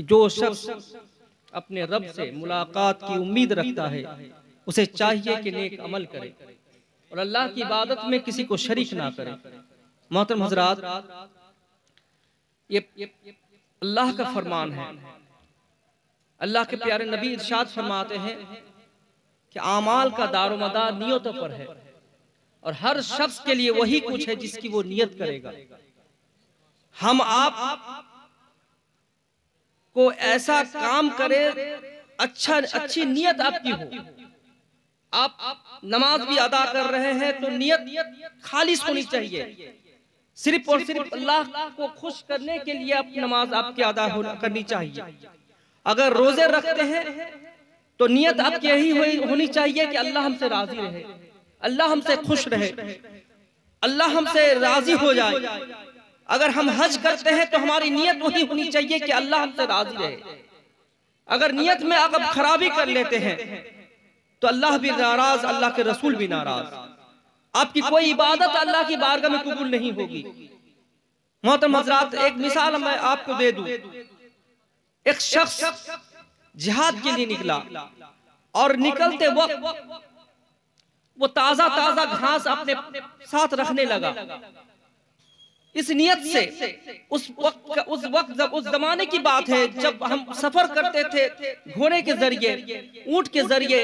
कि जो शख्स अपने रब से मुलाकात की उम्मीद रखता है उसे चाहिए कि नेक अमल करे और अल्लाह की इबादत में किसी को शरीक ना करे। मोहतरम हजरात, ये अल्लाह का फरमान है। अल्लाह के प्यारे नबी इरशाद फरमाते हैं कि आमाल का दारोमदार नियतों पर है और हर शख्स के लिए वही कुछ है जिसकी वो नियत करेगा। हम आप को ऐसा काम करे, अच्छी नियत आपकी हो। आप नमाज भी अदा कर रहे हैं तो नियत खालिस होनी चाहिए, सिर्फ और सिर्फ अल्लाह को खुश करने के लिए आप नमाज आपकी अदा करनी चाहिए। अगर रोजे रखते हैं तो नियत आपकी यही होनी चाहिए कि अल्लाह हमसे राजी रहे, अल्लाह हमसे खुश रहे, अल्लाह हमसे राजी हो जाए। अगर हम हज करते हैं तो हमारी नियत वही होनी चाहिए कि अल्लाह हमसे राजी रहे। अगर नियत में अगर खराबी कर लेते हैं तो अल्लाह भी नाराज, अल्लाह के रसूल भी नाराज, आपकी कोई इबादत अल्लाह की बारगाह में कबूल नहीं होगी। मोहतरम हज़रात, एक मिसाल मैं आपको दे दूं। एक शख्स जिहाद के लिए निकला और निकलते वक्त वो ताजा ताजा घास अपने साथ रखने लगा, इस नियत से उस वक्त जब उस जमाने की बात है जब हम सफर करते थे घोड़े के जरिए, ऊंट के जरिए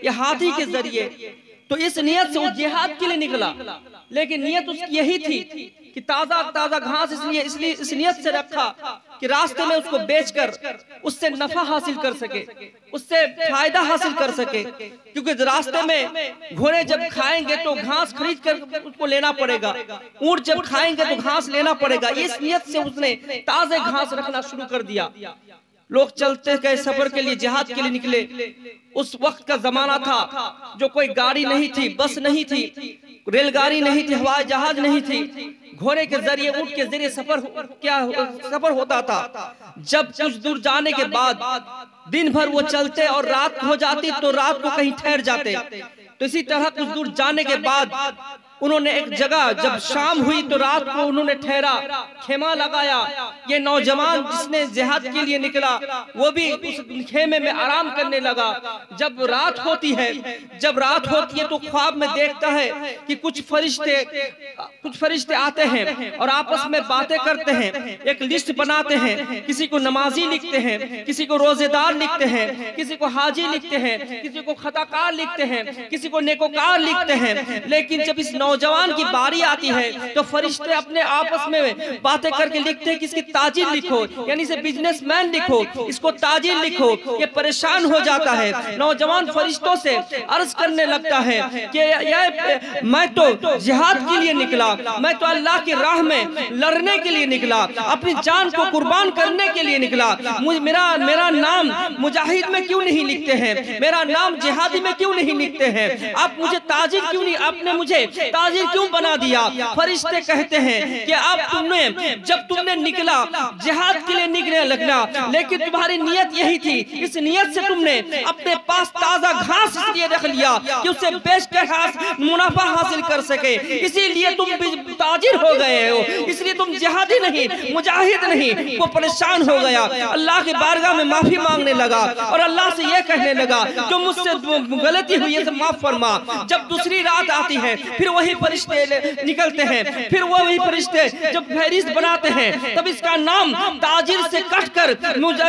या हाथी के जरिए, तो इस नियत से वो जिहाद के लिए निकला। लेकिन नियत उसकी यही थी कि ताजा ताजा घास इसलिए इस नियत से रखा कि रास्ते में उसको बेचकर उससे नफा हासिल कर सके, उससे फायदा हासिल कर सके, क्योंकि रास्ते में घोड़े जब खाएंगे तो घास खरीद कर उसको लेना पड़ेगा, ऊंट जब खाएंगे तो घास लेना पड़ेगा। इस नियत से उसने ताजे घास रखना शुरू कर दिया। लोग चलते गए, सफर के लिए, जिहाद के लिए निकले। उस वक्त का जमाना था जो कोई गाड़ी नहीं थी, बस नहीं थी, रेलगाड़ी नहीं थी, हवाई जहाज नहीं थी, घोड़े के जरिए, ऊंट के जरिए सफर होता था। जब कुछ दूर जाने के बाद दिन भर वो चलते और रात हो जाती तो रात को कहीं ठहर जाते। तो इसी तरह कुछ दूर जाने के बाद उन्होंने एक जगह, जब शाम हुई तो रात को उन्होंने ठहरा, खेमा लगाया। ये नौजवान जिसने जिहाद के लिए निकला वो भी उस खेमे में आराम करने लगा। जब रात होती है तो ख्वाब में देखता है कि कुछ फरिश्ते आते हैं और आपस में बातें करते हैं, एक लिस्ट बनाते हैं, किसी को नमाजी लिखते हैं, किसी को रोजेदार लिखते हैं, किसी को हाजी लिखते हैं, किसी को खताकार लिखते हैं, किसी को नेकोकार लिखते हैं। लेकिन जब इस नौजवान की बारी आती है तो फरिश्ते अपने आपस में बातें करके लिखते हैं कि इसकी ताजिर लिखो, यानी इसे बिजनेसमैन लिखो, इसको ताजिर लिखो। ये परेशान हो जाता है। नौजवान फरिश्तों से अर्ज करने लगता है कि मैं तो जिहाद के लिए निकला, मैं तो अल्लाह की राह में लड़ने के लिए निकला, अपनी जान को कुर्बान करने के लिए निकला। मेरा नाम मुजाहिद में क्यों नहीं लिखते हैं, मेरा नाम जिहादी में क्यों नहीं लिखते हैं, आप मुझे ताजिर क्यों नहीं, आपने मुझे ताजिर क्यों बना दिया। फरिश्ते कहते हैं कि आप जब तुमने निकला जिहाद के लिए निकलने लगना, लेकिन तुम्हारी नियत यही थी, इस नियत से तुमने अपने पास ताजा घास इसलिए रख लिया कि उसे बेचकर मुनाफा हासिल कर सके, इसीलिए तुम ताजिर हो गए हो, इसलिए तुम जिहादी नहीं, मुजाहिद नहीं। वो परेशान हो गया, अल्लाह की बारगाह में माफी मांगने लगा और अल्लाह से यह कहने लगा जो मुझसे गलती हुई है माफ फरमा। जब दूसरी रात आती है फिर वही फरिश्ते निकलते हैं, फिर वही फरिश्ते जब फहरिस्त बनाते हैं तब इसका नाम ताजिर से कटकर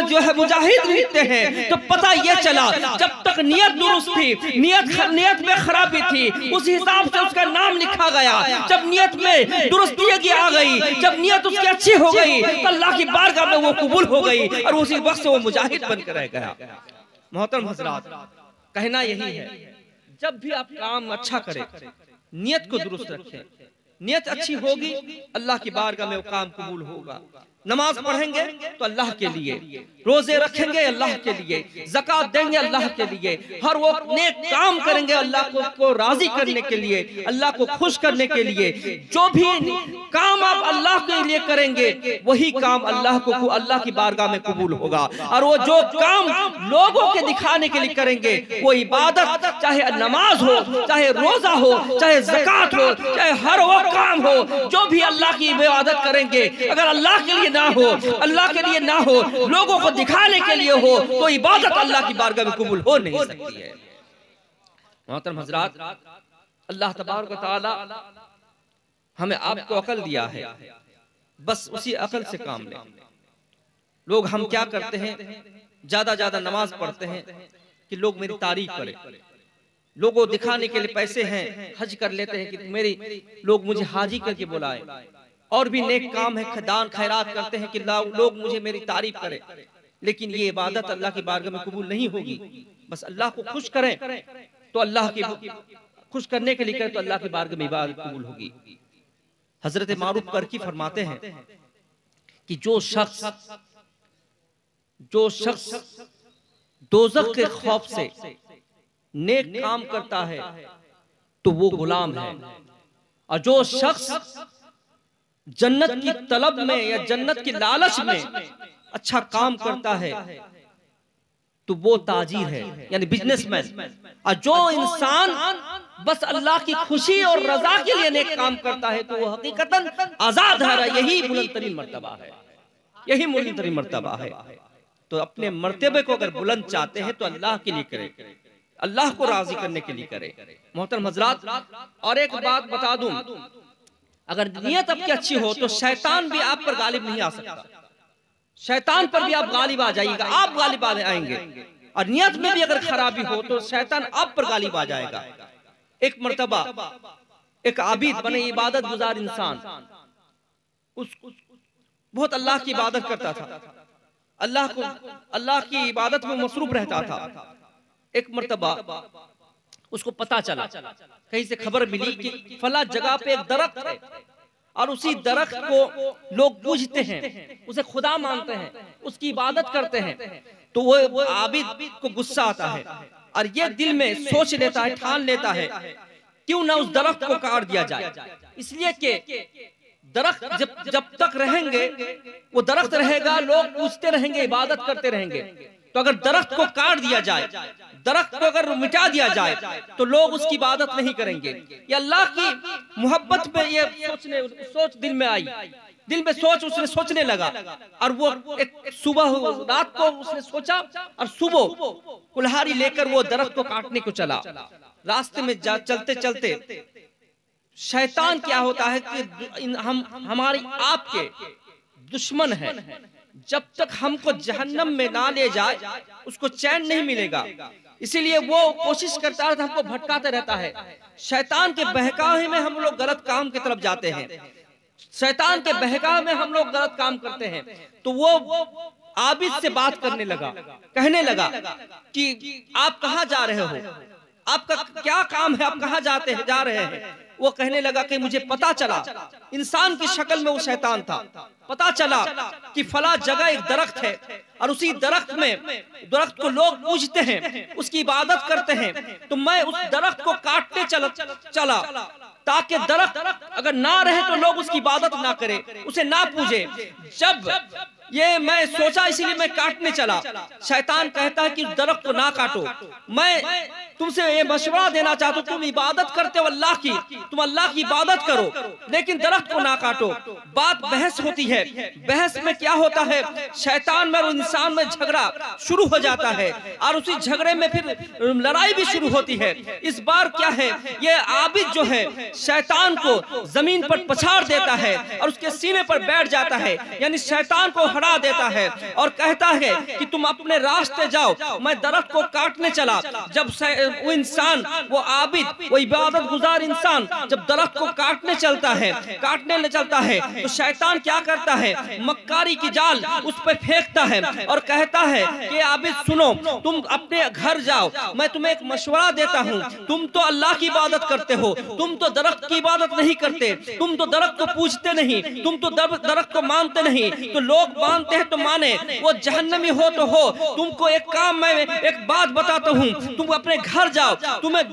जो है मुजाहिद लिखते हैं। तो पता यह चला जब तक नियत दुरुस्त थी, नियत में खराबी थी, उस हिसाब से उसका नाम लिखा गया। जब नियत में दुरुस्ती आ गई, जब नियत उसकी अच्छी हो गई तो अल्लाह की बारगाह में वो कबूल हो गई और उसी वक्त से वो मुजाहिद बनकर रह गया। मोहतरम हज़रात, कहना यही है, जब भी आप काम अच्छा करें नियत को दुरुस्त रखें। नियत अच्छी होगी अल्लाह की बारगाह में वो काम कबूल होगा। नमाज पढ़ेंगे तो अल्लाह के लिए, रोजे रखेंगे अल्लाह के लिए, ज़कात देंगे अल्लाह के लिए, हर वो नेक काम करेंगे अल्लाह को राजी करने के लिए, अल्लाह को खुश करने के लिए। जो भी काम आप अल्लाह के लिए करेंगे वही काम अल्लाह की बारगाह में कबूल होगा। और वो जो काम लोगों के दिखाने के लिए करेंगे, वो इबादत, चाहे नमाज हो, चाहे रोजा हो, चाहे ज़कात हो, चाहे हर वो काम हो, जो भी अल्लाह की इबादत करेंगे, अगर अल्लाह के लिए ना हो, अल्लाह के लिए ना हो, लोगों को दिखाने के लिए हो, तो इबादत अल्लाह की बारगाह में कबूल हो नहीं सकती है। मोहतरम हजरात, अल्लाह तबारक व तआला हमें आपको अकल दिया है, बस उसी अकल से काम लें। लोग हम क्या करते हैं, ज्यादा नमाज पढ़ते हैं कि लोग मेरी तारीफ करें, लोगों दिखाने के लिए पैसे हैं, हज कर लेते हैं कि मेरी लोग मुझे हाजी करके बुलाए, और भी नेक काम है, दान खैरात करते हैं कि लोग मुझे मेरी तारीफ करें, लेकिन ये इबादत अल्लाह की बारगाह में कबूल नहीं होगी। बस अल्लाह को खुश करें तो अल्लाह की खुश करने के लिए करें तो अल्लाह की बारगाह में इबादत कबूल होगी। हजरत मारूफ करकी फरमाते हैं कि जो शख्स दोज़ख के खौफ से नेक काम करता है तो वो गुलाम है, और जो शख्स जन्नत की तलब में या जन्नत की लालच में अच्छा काम करता है तो वो ताजिर है, यानी बिजनेसमैन। और जो इंसान बस अल्लाह की खुशी और रजा के लिए नेक काम करता है तो वो हकीकतन आजाद है। यही बुलंद तरीन मर्तबा है, यही बुलंद तरीन मर्तबा है। तो अपने मर्तबे को अगर बुलंद चाहते हैं तो अल्लाह के लिए करें, अल्लाह को राजी करने के लिए करें। मोहतरम हजरात, और एक बात बता दूं, अगर नियत आपकी अच्छी हो तो शैतान भी आप पर गालिब नहीं आ सकता। शैतान पर भी आप गालिब आ जाइएगा, आप गालिब आएंगे। और नियत में भी अगर खराबी हो तो शैतान आप पर गालिब आ जाएगा। एक मर्तबा एक आबिद बने इबादत गुजार इंसान, उस बहुत अल्लाह की इबादत करता था, अल्लाह की इबादत में मसरूफ रहता था। एक मर्तबा उसको पता चला, कहीं से खबर मिली कि फला जगह पे एक दरख्त है और उसी दरख्त को लोग पूजते हैं, उसे खुदा मानते हैं, उसकी इबादत करते हैं। तो वो आबिद को गुस्सा आता है और ये दिल में सोच लेता है, ठान लेता है क्यों ना उस दरख्त को काट दिया जाए। इसलिए कि दरख्त जब तक रहेंगे वो दरख्त रहेगा, लोग पूजते रहेंगे, इबादत करते रहेंगे। तो अगर दरख्त को काट दिया जाए, दरख्त को अगर मिटा दिया जाए तो लोग उसकी इबादत नहीं करेंगे। ये अल्लाह की मोहब्बत में ये सोच दिल में आई, दिल में सोच उसने सोचने लगा। और वो एक सुबह रात को उसने सोचा और सुबह कुल्हाड़ी लेकर वो दरख्त को काटने को चला। रास्ते में चलते चलते शैतान क्या होता है कि हम हमारी आपके दुश्मन है, जब तक हमको जहन्नम में ना ले जाए उसको चैन नहीं मिलेगा। इसीलिए वो कोशिश करता है, हमको भटकाते रहता है। शैतान के बहकावे में हम लोग गलत काम की तरफ जाते हैं, शैतान के बहकावे में हम लोग गलत काम करते हैं। तो वो आबिद से बात करने लगा, कहने लगा कि आप कहाँ जा रहे हो, आपका क्या काम है, आप कहाँ जा रहे हैं। वो कहने लगा कि मुझे पता चला, इंसान की शक्ल में वो शैतान था, पता चला कि फला जगह एक दरख्त है और उसी दरख्त को लोग पूजते हैं, उसकी इबादत करते हैं। तो मैं उस दरख्त को काटने चला ताकि दरख्त अगर ना रहे तो लोग उसकी इबादत ना करें, उसे ना पूजे। जब ये मैं सोचा इसीलिए मैं काटने चला। शैतान कहता है कि दरख्त को ना काटो, मैं तुमसे ये मशवरा देना चाहता हूँ, तुम इबादत करते हो अल्लाह की, तुम अल्लाह की इबादत करो, लेकिन दरख्त को ना काटो। बात बहस होती है, बहस में क्या होता है, शैतान में और इंसान में झगड़ा शुरू हो जाता है और उसी झगड़े में फिर लड़ाई भी शुरू होती है। इस बार क्या है, ये आबिद जो है शैतान को जमीन पर पछाड़ देता है और उसके सीने पर बैठ जाता है, यानी शैतान को हरा देता है और कहता है कि तुम अपने रास्ते जाओ, मैं दरख्त को काटने चला। जब वो इंसान, वो आबिद, वो इबादत गुजार इंसान जब दरख्त को काटने चलता है तो शैतान क्या करता है, मक्कारी की जाल उस पर फेंकता है और कहता है कि आबिद सुनो, तुम अपने घर जाओ, मैं तुम्हें एक मशवरा देता हूँ, तुम तो अल्लाह की इबादत करते हो, तुम तो दरख्त की इबादत नहीं करते, तुम तो दरख्त को पूजते नहीं, तुम तो दरख्त को मानते नहीं, तो लोग मानते हैं तो माने, वो जहन्नमी हो तो हो। तुमको एक काम, मैं एक बात बताता हूँ, तुम अपने घर जाओ, तुम्हें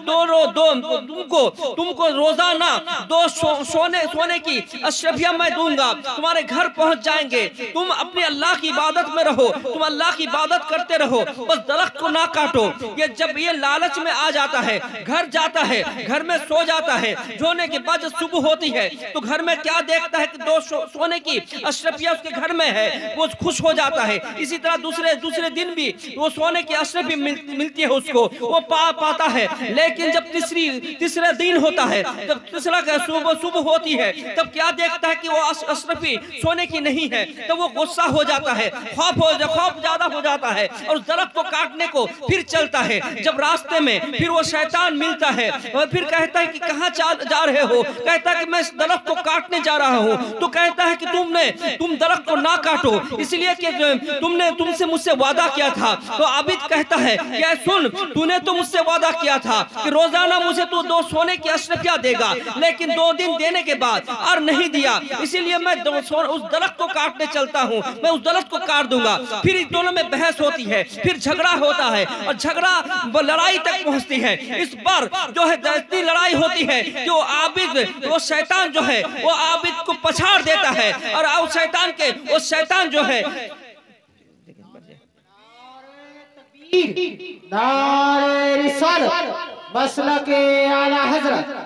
तुमको रोजाना 2 सोने की अशरफिया मैं दूंगा, तुम्हारे घर पहुंच जाएंगे। तुम अपने अल्लाह की इबादत में रहो, तुम अल्लाह की इबादत करते रहो, बस दरख्त को ना काटो। ये जब ये लालच में आ जाता है, घर जाता है, घर में सो जाता है, सोने के बाद जब सुबह होती है तो घर में क्या देखता है कि 2 सोने की अशरफिया उसके घर में है, वो खुश हो जाता है। इसी तरह दूसरे दिन भी वो सोने की अशरफी मिलती है उसको, वो पाता है। लेकिन जब तीसरे दिन होता है, जब तीसरा सुबह होती है, तब क्या देखता है कि वो अशरफी सोने की नहीं है, तब वो गुस्सा हो जाता है, खौफ ज्यादा हो जाता है और उस दरख्त को काटने को फिर चलता है। जब रास्ते में फिर वो शैतान मिलता है और फिर कहता है कि कहाँ जा रहे हो, कहता है कि मैं इस दरख्त को काटने जा रहा हूँ। तो कहता है कि तुम दरख्त को ना काटो, इसलिए कि तुमसे मुझसे वादा किया था। तो आबिद कहता है कि सुन, तूने तो मुझसे वादा किया था कि रोजाना मुझे तू 2 सोने की अशरफिया देगा, लेकिन 2 दिन देने के बाद और नहीं दिया, इसीलिए मैं उस दरख्त को काटने चलता हूँ, मैं उस दरख्त को काट दूंगा। फिर इन दोनों में बहस होती है, फिर झगड़ा होता है और झगड़ा लड़ाई तक पहुंचती है। इस पर जो है इतनी लड़ाई होती है कि वो शैतान जो है वो आबिद को पछाड़ देता है और वो शैतान जो है नारे रिसालत मसलके आला हजरत,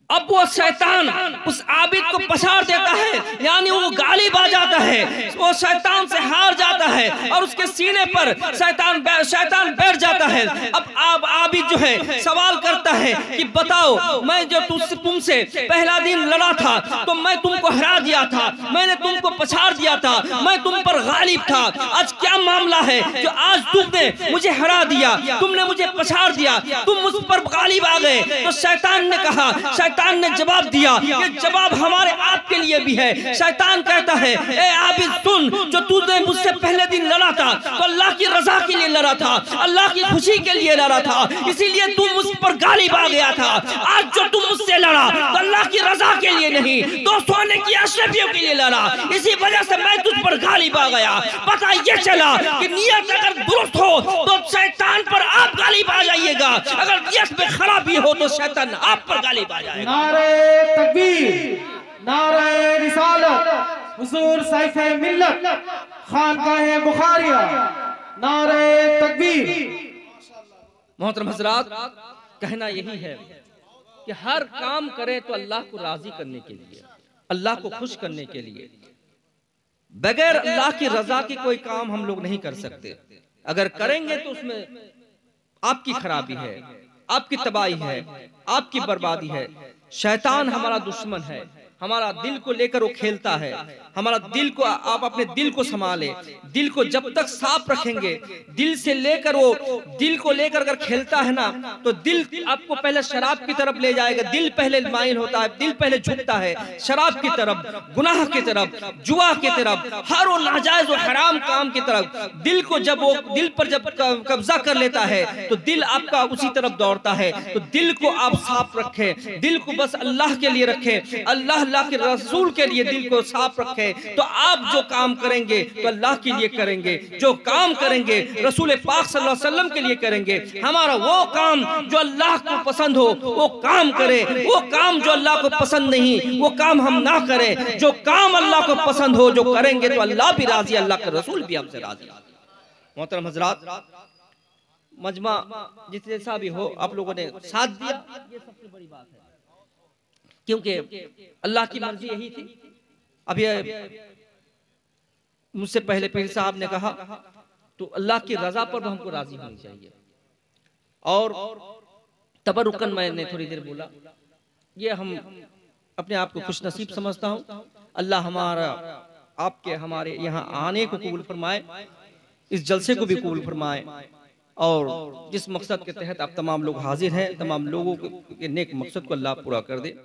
अब वो शैतान उस आबिद को पछाड़ देता है, यानी वो गालिब आ जाता है, वो शैतान से हार जाता है और उसके सीने पर शैतान बैठ जाता है। अब आबिद जो है सवाल करता है कि बताओ, मैं जो तुमसे पहला दिन लड़ा था तो मैं तुमको हरा दिया था, मैंने तुमको पछाड़ दिया था, मैं तुम पर गालिब था। आज क्या मामला है जो आज तुमने मुझे हरा दिया, तुमने मुझे पछाड़ दिया, तुम मुझ पर गालिब आ गए। तो शैतान ने कहा, शैतान ने जवाब दिया, ये जवाब हमारे आपके लिए भी है। शैतान कहता है, ए आबिद सुन, जो तूने मुझसे पहले दिन लड़ा था तो अल्लाह की रजा के लिए लड़ा था, अल्लाह की खुशी के लिए लड़ा था, इसीलिए तू मुझ पर गालिब आ गया था। आज जो तुम मुझसे लड़ा तो अल्लाह की रजा के लिए नहीं, 2 सोने की अशरफियों के लिए लड़ा, इसी वजह से मैं तुझ पर गालिब आ गया। पता ये चला कि नियत अगर दुरुस्त हो तो शैतान पर आप गालिब आ जाइएगा, अगर नियत में खराबी हो तो शैतान आप पर गालिब आ जाएगा। नारे तकबीर, नारे रिसालत, हुजूर सैफे मिल्लत, खानकाहे बुखारिया, नारे तकबीर। मोहतरम हज़रात, कहना यही है कि हर काम करें तो अल्लाह को राजी करने के लिए, अल्लाह को खुश करने के लिए। बगैर अल्लाह की रजा के कोई काम हम लोग नहीं कर सकते। अगर करेंगे तो उसमें आपकी खराबी है, आपकी तबाही है, आपकी बर्बादी है। शैतान हमारा दुश्मन है, हमारा दिल को लेकर वो खेलता है। हमारा दिल को, आप अपने दिल को संभाले, दिल को जब तक साफ रखेंगे, दिल से लेकर वो दिल को लेकर अगर खेलता है ना तो दिल आपको पहले शराब की तरफ ले जाएगा। दिल पहले माइल होता है, दिल पहले झुकता है शराब की तरफ, गुनाह की तरफ, जुआ की तरफ, हर वो नाजायज और हराम काम की तरफ। दिल को जब वो दिल पर जब कब्जा कर लेता है तो दिल आपका उसी तरफ दौड़ता है। तो दिल को आप साफ रखें, दिल को बस अल्लाह के लिए रखें, अल्लाह के रसूल के लिए दिल को साफ रखें। तो आप जो काम करेंगे तो अल्लाह के लिए करेंगे, जो काम करेंगे रसूल पाक सल्लल्लाहु अलैहि वसल्लम के लिए करेंगे। हमारा वो काम जो अल्लाह को पसंद हो वो काम करें, वो काम जो अल्लाह को पसंद नहीं वो काम हम ना करें। जो काम अल्लाह को पसंद हो जो करेंगे तो अल्लाह भी राजी, अल्लाह के रसूल भी हमसे राजी। मोहतरम हजरात, मजमा जितने सा भी हो, आप लोगों ने साथ दिया, ये सबसे बड़ी बात है, क्योंकि अल्लाह की मर्जी यही थी। अब ये मुझसे पहले पीर साहब ने कहा तो अल्लाह की रजा पर भी हमको राजी होनी चाहिए। और तबरुकन मैंने थोड़ी देर बोला, ये हम अपने आप को खुश नसीब समझता हूँ। अल्लाह हमारा आपके हमारे यहाँ आने को कबूल फरमाए, इस जलसे को भी कबूल फरमाए, और जिस मकसद के तहत आप तमाम लोग हाजिर हैं, तमाम लोगों के नेक मकसद को अल्लाह पूरा कर दे।